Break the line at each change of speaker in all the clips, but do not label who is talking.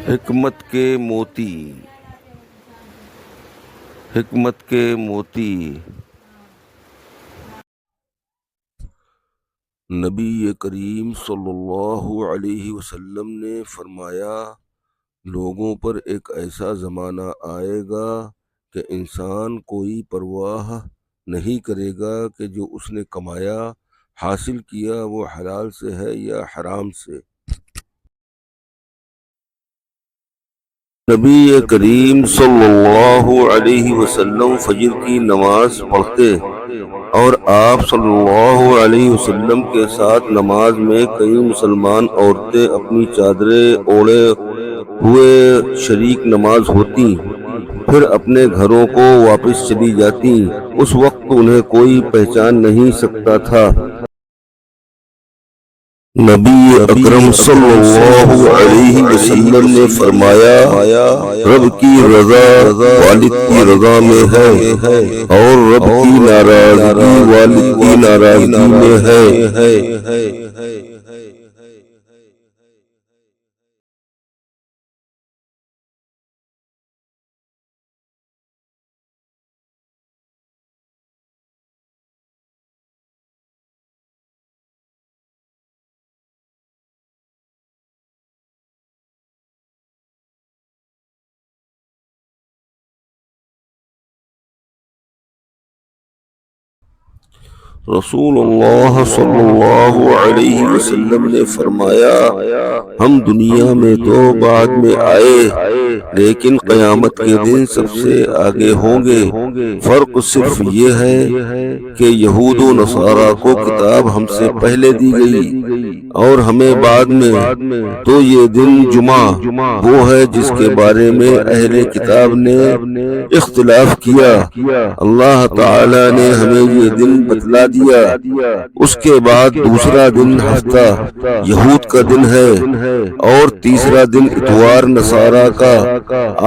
حکمت کے موتی نبی کریم صلی اللہ علیہ وسلم نے فرمایا، لوگوں پر ایک ایسا زمانہ آئے گا کہ انسان کوئی پرواہ نہیں کرے گا کہ جو اس نے کمایا حاصل کیا وہ حلال سے ہے یا حرام سے۔ نبی کریم صلی اللہ علیہ وسلم فجر کی نماز پڑھتے اور آپ صلی اللہ علیہ وسلم کے ساتھ نماز میں کئی مسلمان عورتیں اپنی چادریں اوڑھے ہوئے شریک نماز ہوتی، پھر اپنے گھروں کو واپس چلی جاتی۔ اس وقت انہیں کوئی پہچان نہیں سکتا تھا۔ نبی اکرم صلی اللہ علیہ وسلم نے فرمایا، رب کی رضا والد کی رضا میں ہے اور رب کی ناراضگی والد کی ناراضگی میں ہے۔ رسول اللہ صلی اللہ علیہ وسلم نے فرمایا، ہم دنیا میں تو بعد میں آئے لیکن قیامت کے دن سب سے آگے ہوں گے۔ فرق صرف یہ ہے کہ یہود و نصارہ کو کتاب ہم سے پہلے دی گئی اور ہمیں بعد میں۔ تو یہ دن جمعہ وہ ہے جس کے بارے میں اہل کتاب نے اختلاف کیا۔ اللہ تعالی نے ہمیں یہ دن بتلا دیا۔ اس کے بعد دوسرا دن ہفتہ یہود کا دن ہے اور تیسرا دن اتوار نصارہ کا۔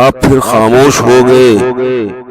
آپ پھر خاموش ہو گئے۔